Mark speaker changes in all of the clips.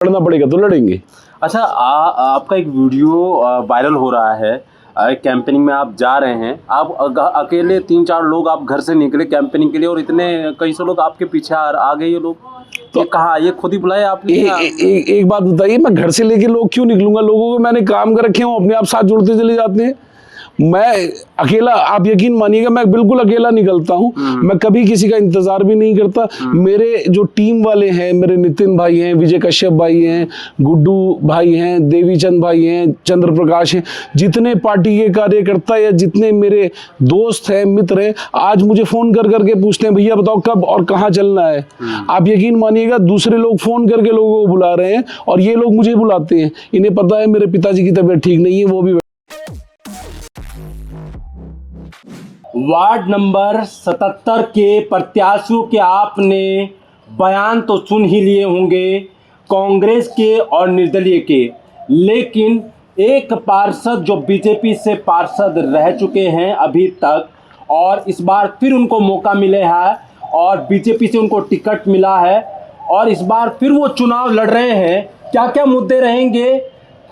Speaker 1: लड़ना पड़ेगा तो लड़ेंगे।
Speaker 2: अच्छा, आपका एक वीडियो वायरल हो रहा है, कैंपेनिंग में आप जा रहे हैं, आप अकेले 3-4 लोग आप घर से निकले कैंपेनिंग के लिए और इतने कई सौ लोग आपके पीछे आ गए। ये लोग तो कहा, ये खुद ही बुलाए आपने?
Speaker 1: एक बात बताइए, मैं घर से लेके लोग क्यों निकलूंगा? लोगों को मैंने काम कर रखे हैं, अपने आप साथ जुड़ते चले जाते हैं। मैं अकेला, आप यकीन मानिएगा, मैं बिल्कुल अकेला निकलता हूँ। मैं कभी किसी का इंतजार भी नहीं करता। मेरे जो टीम वाले हैं, मेरे नितिन भाई हैं, विजय कश्यप भाई हैं, गुड्डू भाई हैं, देवीचंद भाई हैं, चंद्र प्रकाश हैं, जितने पार्टी के कार्यकर्ता या जितने मेरे दोस्त हैं, मित्र हैं, आज मुझे फोन कर करके पूछते हैं, भैया बताओ कब और कहाँ चलना है। आप यकीन मानिएगा, दूसरे लोग फोन करके लोगों को बुला रहे हैं और ये लोग मुझे बुलाते हैं। इन्हें पता है मेरे पिताजी की तबीयत ठीक नहीं है, वो भी।
Speaker 2: वार्ड नंबर 77 के प्रत्याशियों के आपने बयान तो सुन ही लिए होंगे, कांग्रेस के और निर्दलीय के, लेकिन एक पार्षद जो बीजेपी से पार्षद रह चुके हैं अभी तक और इस बार फिर उनको मौका मिले है और बीजेपी से उनको टिकट मिला है और इस बार फिर वो चुनाव लड़ रहे हैं। क्या क्या मुद्दे रहेंगे,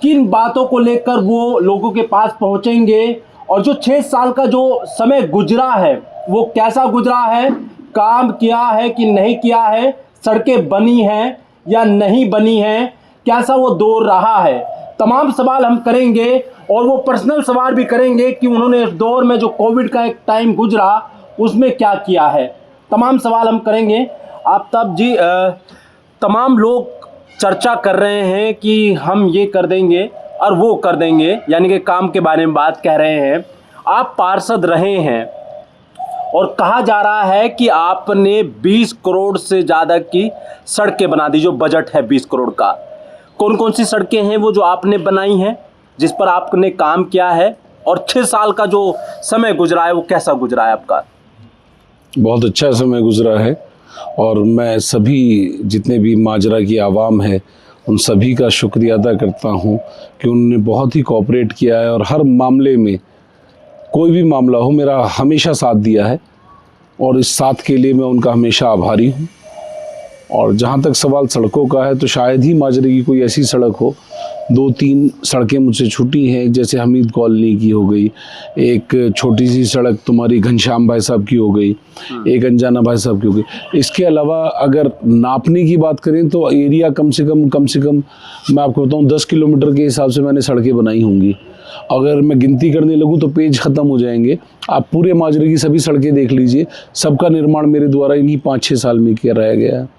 Speaker 2: किन बातों को लेकर वो लोगों के पास पहुंचेंगे और जो 6 साल का जो समय गुजरा है वो कैसा गुजरा है, काम किया है कि नहीं किया है, सड़कें बनी हैं या नहीं बनी हैं, कैसा वो दौर रहा है, तमाम सवाल हम करेंगे और वो पर्सनल सवाल भी करेंगे कि उन्होंने इस दौर में जो कोविड का एक टाइम गुजरा उसमें क्या किया है। तमाम सवाल हम करेंगे। आफ्ताब जी, तमाम लोग चर्चा कर रहे हैं कि हम ये कर देंगे और वो कर देंगे, यानी कि काम के बारे में बात कह रहे हैं। आप पार्षद रहे हैं और कहा जा रहा है कि आपने 20 करोड़ से ज़्यादा की सड़कें बना दी, जो बजट है 20 करोड़ का। कौन कौन सी सड़कें हैं वो जो आपने बनाई हैं, जिस पर आपने काम किया है, और 6 साल का जो समय गुजरा है वो कैसा गुजरा है आपका?
Speaker 1: बहुत अच्छा समय गुजरा है और मैं सभी जितने भी माजरा की आवाम है उन सभी का शुक्रिया अदा करता हूं कि उन्होंने बहुत ही कोऑपरेट किया है और हर मामले में, कोई भी मामला हो, मेरा हमेशा साथ दिया है और इस साथ के लिए मैं उनका हमेशा आभारी हूं। और जहां तक सवाल सड़कों का है तो शायद ही माजरे की कोई ऐसी सड़क हो, 2-3 सड़कें मुझसे छूटी हैं, जैसे हमीद कॉलोनी की हो गई, एक छोटी सी सड़क तुम्हारी घनश्याम भाई साहब की हो गई, एक अनजाना भाई साहब की हो गई। इसके अलावा अगर नापने की बात करें तो एरिया कम से कम मैं आपको बताऊं 10 किलोमीटर के हिसाब से मैंने सड़कें बनाई होंगी। अगर मैं गिनती करने लगूं तो पेज ख़त्म हो जाएंगे। आप पूरे माजरे की सभी सड़कें देख लीजिए, सबका निर्माण मेरे द्वारा इन्हीं 5-6 साल में कराया गया है।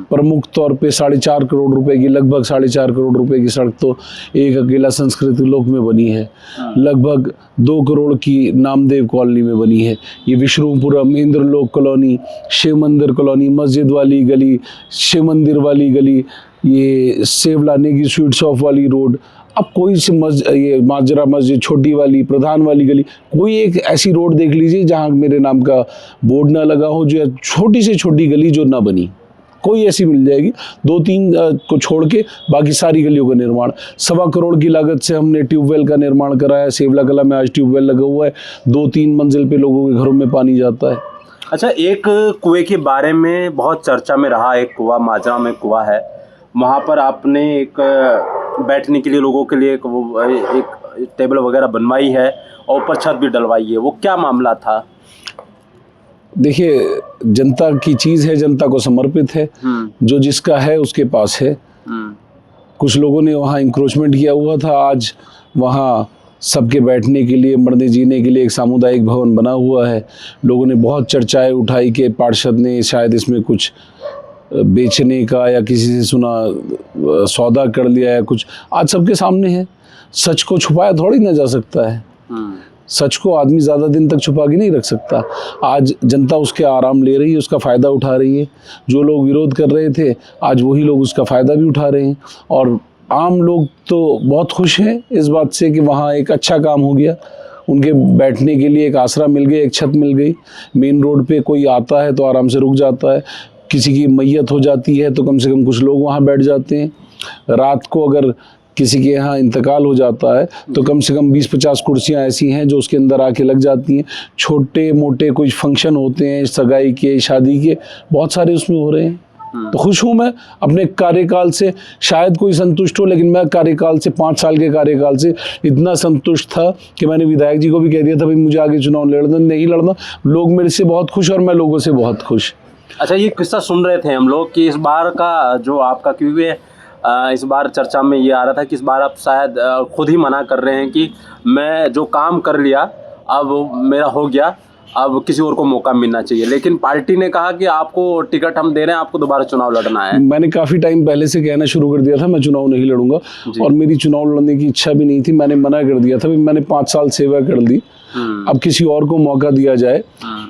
Speaker 1: प्रमुख तौर पे 4.5 करोड़ रुपए की, लगभग 4.5 करोड़ रुपए की सड़क तो एक अकेला संस्कृत लोक में बनी है। लगभग 2 करोड़ की नामदेव कॉलोनी में बनी है। ये विष्णुपुरम, इंद्रलोक कॉलोनी, शिव मंदिर कॉलोनी, मस्जिद वाली गली, शिव मंदिर वाली गली, ये सेवला नेगी स्वीट शॉप वाली रोड। अब कोई सी ये माजरा मस्जिद छोटी वाली, प्रधान वाली गली, कोई एक ऐसी रोड देख लीजिए जहाँ मेरे नाम का बोर्ड ना लगा हो, जो छोटी से छोटी गली जो ना बनी, कोई ऐसी मिल जाएगी। 2-3 को छोड़ के बाकी सारी गलियों का निर्माण 1.25 करोड़ की लागत से हमने ट्यूबवेल का निर्माण कराया। सेवला कला में आज ट्यूबवेल लगा हुआ है, 2-3 मंजिल पे लोगों के घरों में पानी जाता है।
Speaker 2: अच्छा, एक कुएं के बारे में बहुत चर्चा में रहा, एक कुआं माजरा में कुआं है, वहाँ पर आपने एक बैठने के लिए लोगों के लिए एक टेबल वगैरह बनवाई है और ऊपर छत भी डलवाई है, वो क्या मामला था?
Speaker 1: देखिए, जनता की चीज़ है, जनता को समर्पित है, जो जिसका है उसके पास है। कुछ लोगों ने वहाँ इंक्रोचमेंट किया हुआ था, आज वहाँ सबके बैठने के लिए, मरने जीने के लिए एक सामुदायिक भवन बना हुआ है। लोगों ने बहुत चर्चाएं उठाई कि पार्षद ने शायद इसमें कुछ बेचने का या किसी से सुना सौदा कर लिया है कुछ। आज सबके सामने है, सच को छुपाया थोड़ी ना जा सकता है। सच को आदमी ज़्यादा दिन तक छुपा के नहीं रख सकता। आज जनता उसके आराम ले रही है, उसका फ़ायदा उठा रही है। जो लोग विरोध कर रहे थे आज वही लोग उसका फ़ायदा भी उठा रहे हैं और आम लोग तो बहुत खुश हैं इस बात से कि वहाँ एक अच्छा काम हो गया, उनके बैठने के लिए एक आसरा मिल गया, एक छत मिल गई। मेन रोड पे कोई आता है तो आराम से रुक जाता है, किसी की मैयत हो जाती है तो कम से कम कुछ लोग वहाँ बैठ जाते हैं। रात को अगर किसी के यहाँ इंतकाल हो जाता है तो कम से कम 20-50 कुर्सियाँ ऐसी हैं जो उसके अंदर आके लग जाती हैं। छोटे मोटे कुछ फंक्शन होते हैं, सगाई के, शादी के, बहुत सारे उसमें हो रहे हैं। तो खुश हूँ मैं अपने कार्यकाल से। शायद कोई संतुष्ट हो, लेकिन मैं कार्यकाल से 5 साल के कार्यकाल से इतना संतुष्ट था कि मैंने विधायक जी को भी कह दिया था भाई मुझे आगे चुनाव लड़ना नहीं लड़ना। लोग मेरे से बहुत खुश और मैं लोगों से बहुत खुश।
Speaker 2: अच्छा, ये किस्सा सुन रहे थे हम लोग कि इस बार का जो आपका, क्योंकि इस बार चर्चा में ये आ रहा था कि इस बार आप शायद खुद ही मना कर रहे हैं कि मैं जो काम कर लिया अब मेरा हो गया, अब किसी और को मौका मिलना चाहिए, लेकिन पार्टी ने कहा कि आपको टिकट हम दे रहे हैं, आपको दोबारा चुनाव लड़ना है।
Speaker 1: मैंने काफ़ी टाइम पहले से कहना शुरू कर दिया था मैं चुनाव नहीं लड़ूंगा, और मेरी चुनाव लड़ने की इच्छा भी नहीं थी। मैंने मना कर दिया था, मैंने 5 साल सेवा कर ली, अब किसी और को मौका दिया जाए।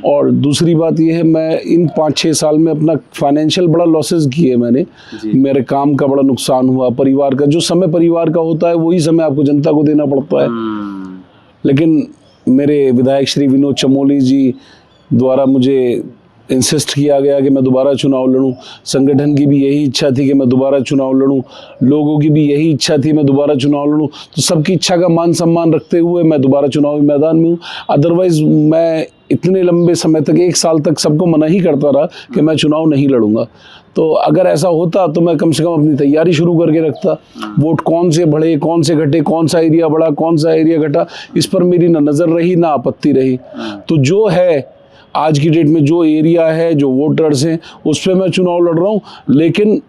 Speaker 1: और दूसरी बात यह है, मैं इन 5-6 साल में अपना फाइनेंशियल बड़ा लॉसेस किए मैंने। मेरे काम का बड़ा नुकसान हुआ, परिवार का जो समय परिवार का होता है वही समय आपको जनता को देना पड़ता है। लेकिन मेरे विधायक श्री विनोद चमोली जी द्वारा मुझे इंसिस्ट किया गया कि मैं दोबारा चुनाव लड़ूं। संगठन की भी यही इच्छा थी कि मैं दोबारा चुनाव लड़ूं, लोगों की भी यही इच्छा थी मैं दोबारा चुनाव लड़ूं। तो सबकी इच्छा का मान सम्मान रखते हुए मैं दोबारा चुनावी मैदान में हूं। अदरवाइज़ मैं इतने लंबे समय तक 1 साल तक सबको मना ही करता रहा कि मैं चुनाव नहीं लड़ूंगा। तो अगर ऐसा होता तो मैं कम से कम अपनी तैयारी शुरू करके रखता। वोट कौन से बढ़े, कौन से घटे, कौन सा एरिया बढ़ा, कौन सा एरिया घटा, इस पर मेरी ना नज़र रही ना आपत्ति रही। तो जो है आज की डेट में जो एरिया है, जो वोटर्स हैं, उस पर मैं चुनाव लड़ रहा हूँ। लेकिन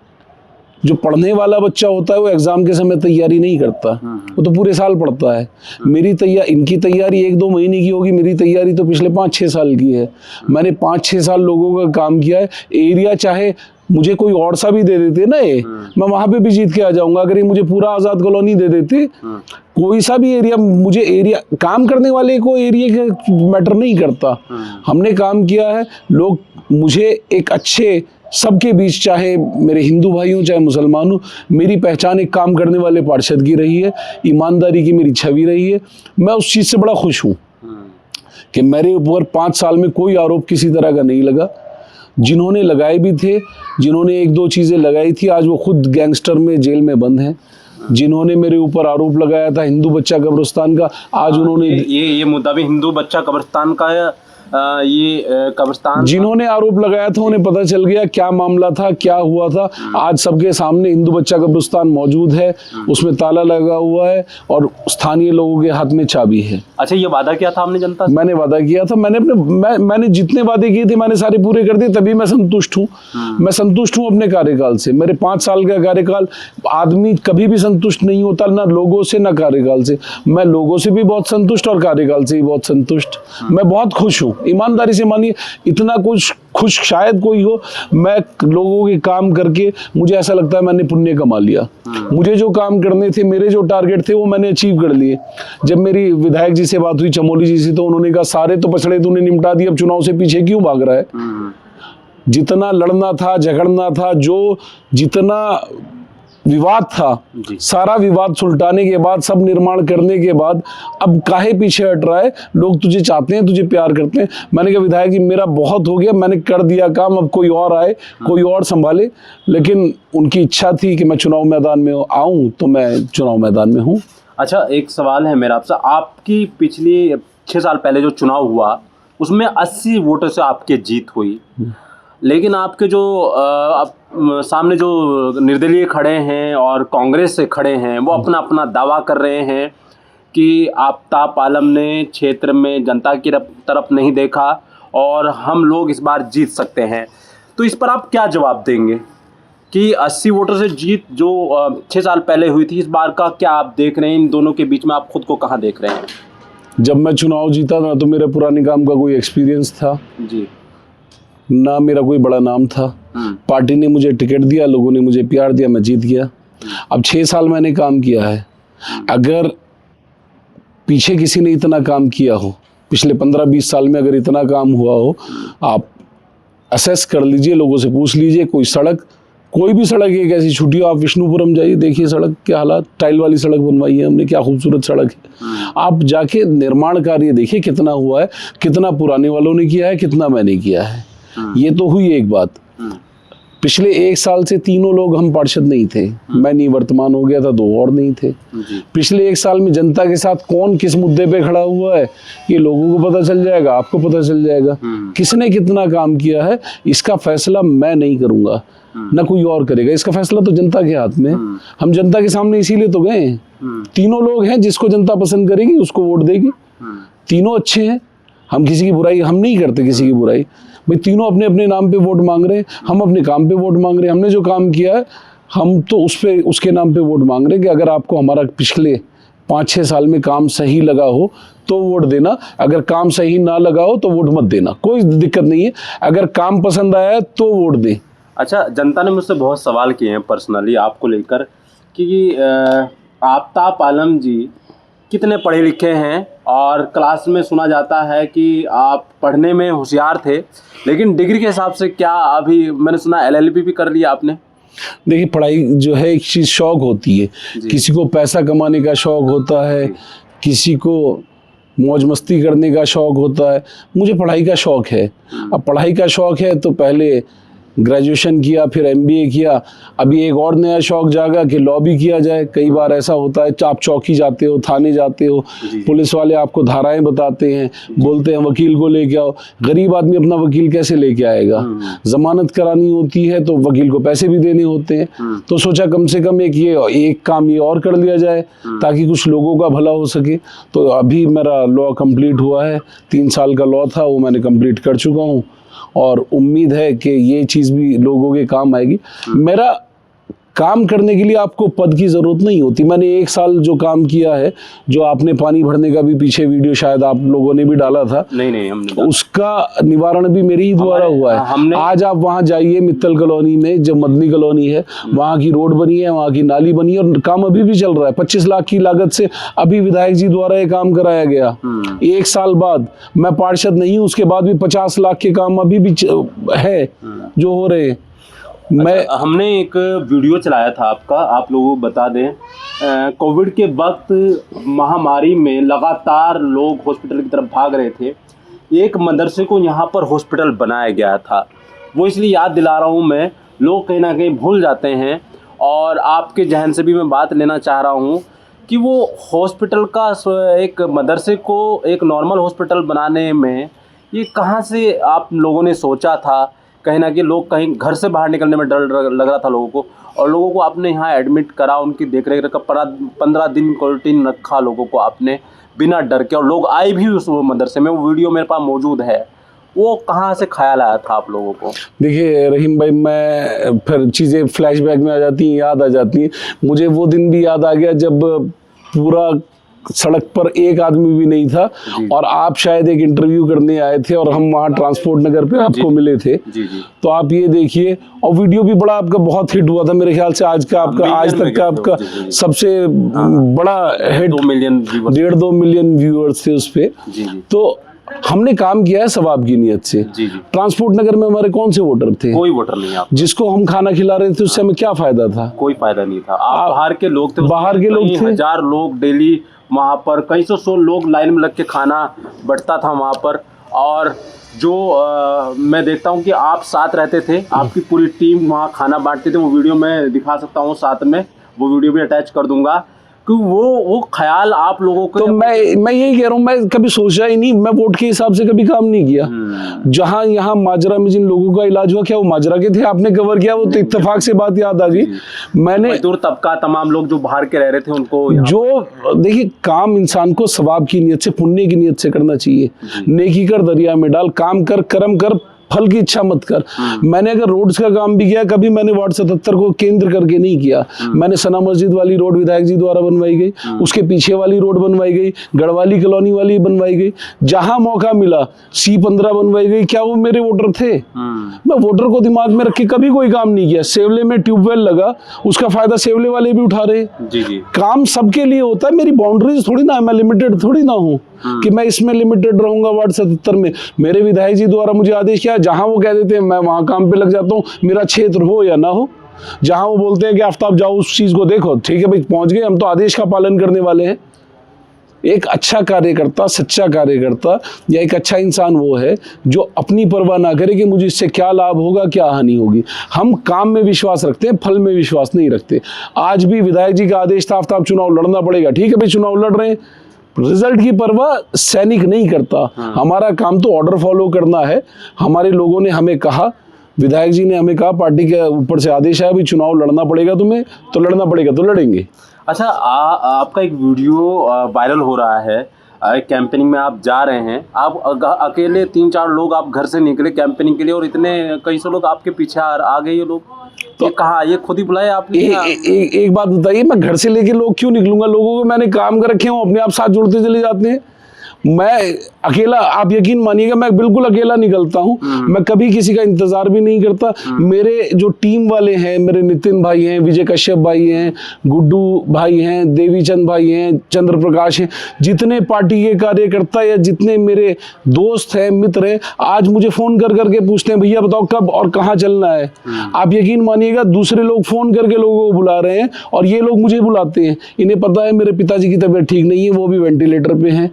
Speaker 1: जो पढ़ने वाला बच्चा होता है वो एग्ज़ाम के समय तैयारी नहीं करता, वो तो पूरे साल पढ़ता है। मेरी तैयारी, इनकी तैयारी 1-2 महीने की होगी, मेरी तैयारी तो पिछले 5-6 साल की है। मैंने 5-6 साल लोगों का काम किया है। एरिया चाहे मुझे कोई और सा भी दे देते ना, ये मैं वहाँ पे भी जीत के आ जाऊँगा। अगर ये मुझे पूरा आज़ाद कॉलोनी दे देते, कोई सा भी एरिया, मुझे एरिया, काम करने वाले को एरिया का मैटर नहीं करता। हमने काम किया है, लोग मुझे एक अच्छे सबके बीच, चाहे मेरे हिंदू भाई हों चाहे मुसलमान हों, मेरी पहचान एक काम करने वाले पार्षद की रही है, ईमानदारी की मेरी छवि रही है। मैं उस चीज़ से बड़ा खुश हूँ कि मेरे ऊपर 5 साल में कोई आरोप किसी तरह का नहीं लगा। जिन्होंने लगाए भी थे, जिन्होंने 1-2 चीज़ें लगाई थी, आज वो खुद गैंगस्टर में जेल में बंद हैं। जिन्होंने मेरे ऊपर आरोप लगाया था हिंदू बच्चा कब्रिस्तान का, आज उन्होंने
Speaker 2: ये मुद्दा भी हिंदू बच्चा कब्रिस्तान का है। ये कब्रिस्तान
Speaker 1: जिन्होंने आरोप लगाया था उन्हें पता चल गया क्या मामला था, क्या हुआ था। आज सबके सामने हिंदू बच्चा कब्रिस्तान मौजूद है, उसमें ताला लगा हुआ है और स्थानीय लोगों के हाथ में चाबी है।
Speaker 2: अच्छा, ये वादा किया था आपने जनता से?
Speaker 1: मैंने वादा किया था, मैंने जितने वादे किए थे मैंने सारे पूरे कर दिए, तभी मैं संतुष्ट हूँ। मैं संतुष्ट हूँ अपने कार्यकाल से। मेरे 5 साल का कार्यकाल, आदमी कभी भी संतुष्ट नहीं होता, ना लोगों से ना कार्यकाल से। मैं लोगों से भी बहुत संतुष्ट और कार्यकाल से भी बहुत संतुष्ट। मैं बहुत खुश हूँ, ईमानदारी से मानिए। इतना कुछ खुश शायद कोई हो। मैं लोगों के काम करके मुझे ऐसा लगता है मैंने पुण्य कमा लिया। मुझे जो काम करने थे, मेरे जो टारगेट थे, वो मैंने अचीव कर लिए। जब मेरी विधायक जी से बात हुई, चमोली जी से, तो उन्होंने कहा सारे तो पछड़े तूने निपटा दिए, अब चुनाव से पीछे क्यों भाग रहा है। जितना लड़ना था, झगड़ना था, जो जितना विवाद था, सारा विवाद सुलटाने के बाद, सब निर्माण करने के बाद अब काहे पीछे हट रहा है। लोग तुझे चाहते हैं, तुझे प्यार करते हैं। मैंने कहा विधायक जी मेरा बहुत हो गया, मैंने कर दिया काम, अब कोई और आए, कोई और संभाले। लेकिन उनकी इच्छा थी कि मैं चुनाव मैदान में आऊँ, तो मैं चुनाव मैदान में हूँ।
Speaker 2: अच्छा, एक सवाल है मेरा आपसे। आपकी पिछली 6 साल पहले जो चुनाव हुआ उसमें 80 वोटों से आपकी जीत हुई, लेकिन आपके जो सामने जो निर्दलीय खड़े हैं और कांग्रेस से खड़े हैं, वो अपना अपना दावा कर रहे हैं कि आफ्ताब आलम ने क्षेत्र में जनता की तरफ नहीं देखा और हम लोग इस बार जीत सकते हैं। तो इस पर आप क्या जवाब देंगे कि 80 वोटों से जीत जो 6 साल पहले हुई थी, इस बार का क्या आप देख रहे हैं? इन दोनों के बीच में आप खुद को कहाँ देख रहे हैं?
Speaker 1: जब मैं चुनाव जीता था तो मेरे पुराने काम का कोई एक्सपीरियंस था
Speaker 2: जी,
Speaker 1: ना मेरा कोई बड़ा नाम था। पार्टी ने मुझे टिकट दिया, लोगों ने मुझे प्यार दिया, मैं जीत गया। अब 6 साल मैंने काम किया है। अगर पीछे किसी ने इतना काम किया हो, पिछले 15-20 साल में अगर इतना काम हुआ हो, आप असेस कर लीजिए, लोगों से पूछ लीजिए। कोई सड़क, कोई भी सड़क एक ऐसी छुट्टी हो, आप विष्णुपुरम जाइए, देखिए सड़क के हालात, टाइल वाली सड़क बनवाई है हमने, क्या खूबसूरत सड़क है। आप जाके निर्माण कार्य देखिए कितना हुआ है, कितना पुराने वालों ने किया है, कितना मैंने किया है। ये तो हुई एक बात। पिछले 1 साल से तीनों लोग हम पार्षद नहीं थे। मैं निवर्तमान हो गया था, 2 और नहीं थे। पिछले 1 साल में जनता के साथ कौन किस मुद्दे पे खड़ा हुआ है, ये लोगों को पता चल जाएगा, आपको पता चल जाएगा। किसने कितना काम किया है, इसका फैसला मैं नहीं करूंगा। ना कोई और करेगा। इसका फैसला तो जनता के हाथ में है। हम जनता के सामने इसीलिए तो गए हैं। तीनों लोग हैं, जिसको जनता पसंद करेगी उसको वोट देगी। तीनों अच्छे हैं, हम किसी की बुराई हम नहीं करते, किसी की बुराई। भाई तीनों अपने अपने नाम पे वोट मांग रहे हैं, हम अपने काम पे वोट मांग रहे हैं। हमने जो काम किया है हम तो उसके नाम पे वोट मांग रहे हैं कि अगर आपको हमारा पिछले 5-6 साल में काम सही लगा हो तो वोट देना, अगर काम सही ना लगा हो तो वोट मत देना, कोई दिक्कत नहीं है। अगर काम पसंद आया है तो वोट दें।
Speaker 2: अच्छा, जनता ने मुझसे बहुत सवाल किए हैं पर्सनली आपको लेकर कि आफ्ताब आलम जी कितने पढ़े लिखे हैं, और क्लास में सुना जाता है कि आप पढ़ने में होशियार थे, लेकिन डिग्री के हिसाब से क्या अभी मैंने सुना LLB भी कर लिया आपने?
Speaker 1: देखिए, पढ़ाई जो है एक चीज़ शौक होती है। किसी को पैसा कमाने का शौक होता है, किसी को मौज मस्ती करने का शौक होता है। मुझे पढ़ाई का शौक है। अब पढ़ाई का शौक है तो पहले ग्रेजुएशन किया, फिर MBA किया। अभी एक और नया शौक जागा कि लॉ भी किया जाए। कई बार ऐसा होता है, आप चौकी जाते हो, थाने जाते हो, पुलिस वाले आपको धाराएं बताते हैं, बोलते हैं वकील को लेके आओ। गरीब आदमी अपना वकील कैसे लेके आएगा? जमानत करानी होती है तो वकील को पैसे भी देने होते हैं। तो सोचा कम से कम एक काम ये और कर लिया जाए ताकि कुछ लोगों का भला हो सके। तो अभी मेरा लॉ कंप्लीट हुआ है, 3 साल का लॉ था, वो मैंने कंप्लीट कर चुका हूँ और उम्मीद है कि ये चीज़ भी लोगों के काम आएगी। मेरा काम करने के लिए आपको पद की ज़रूरत नहीं होती। मैंने 1 साल जो काम किया है, जो आपने पानी भरने का भी पीछे वीडियो शायद आप लोगों ने भी डाला था,
Speaker 2: नहीं हमने
Speaker 1: उसका निवारण भी मेरे ही द्वारा हुआ है। आज आप वहाँ जाइए मित्तल कॉलोनी में, जो मदनी कॉलोनी है, वहाँ की रोड बनी है, वहाँ की नाली बनी है और काम अभी भी चल रहा है। 25 लाख की लागत से अभी विधायक जी द्वारा ये काम कराया गया। 1 साल बाद, मैं पार्षद नहीं हूँ, उसके बाद भी 50 लाख के काम अभी भी है जो हो रहे हैं।
Speaker 2: हमने एक वीडियो चलाया था आपका, आप लोगों को बता दें, कोविड के वक्त महामारी में लगातार लोग हॉस्पिटल की तरफ भाग रहे थे। एक मदरसे को यहाँ पर हॉस्पिटल बनाया गया था, वो इसलिए याद दिला रहा हूँ मैं, लोग कहीं ना कहीं भूल जाते हैं। और आपके जहन से भी मैं बात लेना चाह रहा हूँ कि वो हॉस्पिटल का, एक मदरसे को एक नॉर्मल हॉस्पिटल बनाने में ये कहाँ से आप लोगों ने सोचा था? कहीं ना कहीं लोग कहीं घर से बाहर निकलने में डर लग रहा था लोगों को, और लोगों को आपने यहाँ एडमिट करा, उनकी देख रेख का 15 दिन क्वारंटीन रखा लोगों को आपने बिना डर के, और लोग आए भी उस मदरसे में। वो वीडियो मेरे पास मौजूद है। वो कहाँ से ख्याल आया था आप लोगों को?
Speaker 1: देखिए रहीम भाई, मैं फिर चीज़ें फ्लैशबैक में आ जाती हैं, याद आ जाती हैं। मुझे वो दिन भी याद आ गया जब पूरा सड़क पर एक आदमी भी नहीं था और आप शायद एक इंटरव्यू करने आए थे और हम वहाँ ट्रांसपोर्ट नगर पे आपको मिले थे। तो आप ये देखिए, और वीडियो भी बड़ा आपका बहुत हिट हुआ था। मेरे ख्याल से आज का आपका, आज तक का आपका सबसे बड़ा हिट, 1.5-2 मिलियन व्यूअर्स थे उस पे। तो हमने काम किया है सवाब की नियत से। ट्रांसपोर्ट नगर में हमारे कौन से वोटर थे?
Speaker 2: कोई वोटर नहीं। आप
Speaker 1: जिसको हम खाना खिला रहे थे उससे हमें क्या फायदा था?
Speaker 2: कोई फायदा नहीं था। आप बाहर के लोग थे,
Speaker 1: बाहर के लोग थे।
Speaker 2: 1000 लोग डेली वहाँ पर, कई सौ लोग लाइन में लग के खाना बंटता था वहाँ पर। और जो मैं देखता हूँ कि आप साथ रहते थे, आपकी पूरी टीम वहाँ खाना बांटते थे। वो वीडियो मैं दिखा सकता हूँ साथ में, वो वीडियो भी अटैच कर दूंगा। कि वो ख्याल आप लोगों को, तो मैं
Speaker 1: यही कह रहा हूँ, मैं कभी सोचा ही नहीं, मैं वोट के हिसाब से कभी काम नहीं किया। जहाँ यहाँ माजरा में जिन लोगों का इलाज हुआ, क्या वो माजरा के थे? आपने कवर किया वो, तो इत्तेफाक से बात याद आ गई। मैंने
Speaker 2: मजदूर तबका, तमाम लोग जो बाहर के रह रहे थे उनको,
Speaker 1: जो देखिए, काम इंसान को सवाब की नियत से, पुण्य की नियत से करना चाहिए। नेकी कर दरिया में डाल, काम कर, कर्म कर, फल की इच्छा मत कर। मैंने अगर रोड्स का काम भी किया, कभी मैंने वार्ड 77 को केंद्र करके नहीं किया। मैंने सना मस्जिद वाली रोड विधायक जी द्वारा बनवाई गई, उसके पीछे वाली रोड बनवाई गई, गढ़वाली कॉलोनी वाली बनवाई गई, जहां मौका मिला C15 बनवाई गई। क्या वो मेरे वोटर थे? मैं वोटर को दिमाग में रख के कभी कोई काम नहीं किया। सेवले में ट्यूबवेल लगा, उसका फायदा सेवले वाले भी उठा रहे। काम सबके लिए होता है। मेरी बाउंड्रीज थोड़ी ना, मैं लिमिटेड थोड़ी ना हूँ कि मैं इसमें लिमिटेड रहूंगा वार्ड 77 में। मेरे विधायक जी द्वारा मुझे आदेश किया, जहां वो कह देते हैं मैं वहां काम पे लग जाता हूँ, मेरा क्षेत्र हो या ना हो। जहां वो बोलते हैं कि आफ्ताब जाओ उस चीज को देखो, ठीक है भाई, पहुंच गए, हम तो आदेश का पालन करने वाले हैं। एक अच्छा कार्यकर्ता, सच्चा कार्यकर्ता या एक अच्छा इंसान वो है जो अपनी परवाह ना करे कि मुझे इससे क्या लाभ होगा, क्या हानि होगी। हम काम में विश्वास रखते हैं, फल में विश्वास नहीं रखते। आज भी विधायक जी का आदेश था, आफ्ताब चुनाव लड़ना पड़ेगा, ठीक है भाई, चुनाव लड़ रहे हैं। रिजल्ट की परवाह सैनिक नहीं करता। हमारा काम तो ऑर्डर फॉलो करना है। हमारे लोगों ने हमें कहा, विधायक जी ने हमें कहा, पार्टी के ऊपर से आदेश आया, भी चुनाव लड़ना पड़ेगा तुम्हें, तो लड़ना पड़ेगा तो लड़ेंगे।
Speaker 2: अच्छा, आपका एक वीडियो वायरल हो रहा है, एक कैंपेनिंग में आप जा रहे हैं, आप अकेले 3-4 लोग आप घर से निकले कैंपेनिंग के लिए और इतने कई सौ लोग आपके पीछे आ गए। ये लोग तो कहाँ, ये खुद ही बुलाए आपने?
Speaker 1: एक बात बताइए, मैं घर से लेके लोग क्यों निकलूंगा? लोगों को मैंने काम कर रखे हैं, अपने आप साथ जुड़ते चले जाते हैं। मैं अकेला, आप यकीन मानिएगा, मैं बिल्कुल अकेला निकलता हूँ। मैं कभी किसी का इंतजार भी नहीं करता। मेरे जो टीम वाले हैं, मेरे नितिन भाई हैं, विजय कश्यप भाई हैं, गुड्डू भाई हैं, देवीचंद भाई हैं, चंद्र प्रकाश हैं, जितने पार्टी के कार्यकर्ता या जितने मेरे दोस्त हैं, मित्र हैं, आज मुझे फोन कर करके पूछते हैं, भैया बताओ कब और कहाँ चलना है। आप यकीन मानिएगा, दूसरे लोग फोन करके लोगों को बुला रहे हैं और ये लोग मुझे बुलाते हैं। इन्हें पता है मेरे पिताजी की तबीयत ठीक नहीं है, वो भी वेंटिलेटर पे हैं।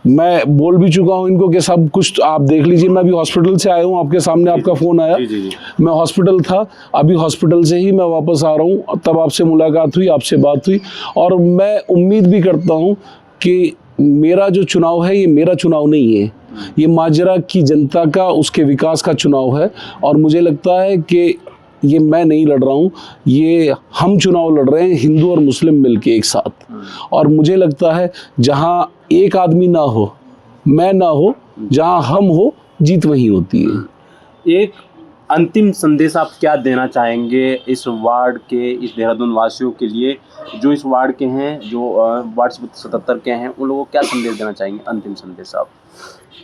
Speaker 1: मैं बोल भी चुका हूं इनको कि सब कुछ आप देख लीजिए। मैं अभी हॉस्पिटल से आया हूं, आपके सामने आपका फोन आया।
Speaker 2: जी।
Speaker 1: मैं हॉस्पिटल था, अभी हॉस्पिटल से ही मैं वापस आ रहा हूं, तब आपसे मुलाकात हुई, आपसे बात हुई। और मैं उम्मीद भी करता हूं कि मेरा जो चुनाव है, ये मेरा चुनाव नहीं है, ये माजरा की जनता का, उसके विकास का चुनाव है। और मुझे लगता है कि ये मैं नहीं लड़ रहा हूँ, ये हम चुनाव लड़ रहे हैं, हिंदू और मुस्लिम मिलके एक साथ। और मुझे लगता है जहाँ एक आदमी ना हो, मैं ना हो, जहाँ हम हो, जीत वहीं होती है।
Speaker 2: एक अंतिम संदेश आप क्या देना चाहेंगे इस वार्ड के, इस देहरादून वासियों के लिए जो इस वार्ड के हैं, जो वार्ड 77 के हैं, उन लोगों को क्या संदेश देना चाहेंगे? अंतिम संदेश आप।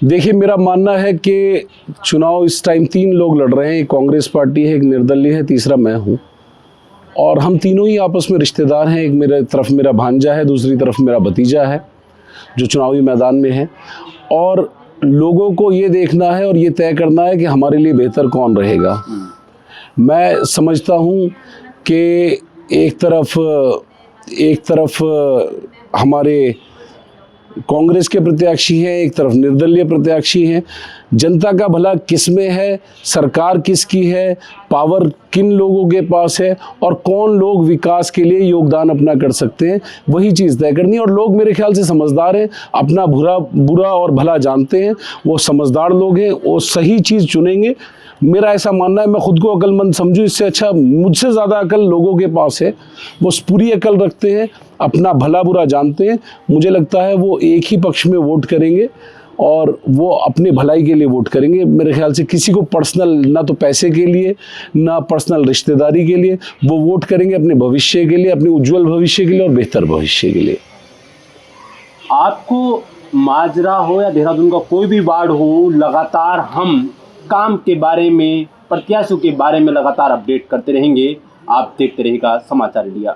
Speaker 1: देखिए, मेरा मानना है कि चुनाव इस टाइम 3 लोग लड़ रहे हैं, एक कांग्रेस पार्टी है, एक निर्दलीय है, तीसरा मैं हूँ। और हम तीनों ही आपस में रिश्तेदार हैं। एक मेरे तरफ मेरा भांजा है, दूसरी तरफ मेरा भतीजा है जो चुनावी मैदान में है। और लोगों को ये देखना है और ये तय करना है कि हमारे लिए बेहतर कौन रहेगा। मैं समझता हूँ कि एक तरफ हमारे कांग्रेस के प्रत्याशी हैं, एक तरफ निर्दलीय प्रत्याशी हैं। जनता का भला किस में है, सरकार किसकी है, पावर किन लोगों के पास है और कौन लोग विकास के लिए योगदान अपना कर सकते हैं, वही चीज़ तय करनी है। और लोग मेरे ख्याल से समझदार हैं, अपना बुरा और भला जानते हैं, वो समझदार लोग हैं, वो सही चीज़ चुनेंगे। मेरा ऐसा मानना है, मैं खुद को अक्लमंद समझूं, इससे अच्छा मुझसे ज़्यादा अकल लोगों के पास है। वो पूरी अकल रखते हैं, अपना भला बुरा जानते हैं। मुझे लगता है वो एक ही पक्ष में वोट करेंगे और वो अपने भलाई के लिए वोट करेंगे। मेरे ख्याल से किसी को पर्सनल, ना तो पैसे के लिए, ना पर्सनल रिश्तेदारी के लिए, वो वोट करेंगे अपने भविष्य के लिए, अपने उज्जवल भविष्य के लिए और बेहतर भविष्य के लिए।
Speaker 2: आपको माजरा हो या देहरादून का कोई भी वार्ड हो, लगातार हम काम के बारे में, प्रत्याशियों के बारे में लगातार अपडेट करते रहेंगे। आप देखते रहिएगा समाचार इंडिया।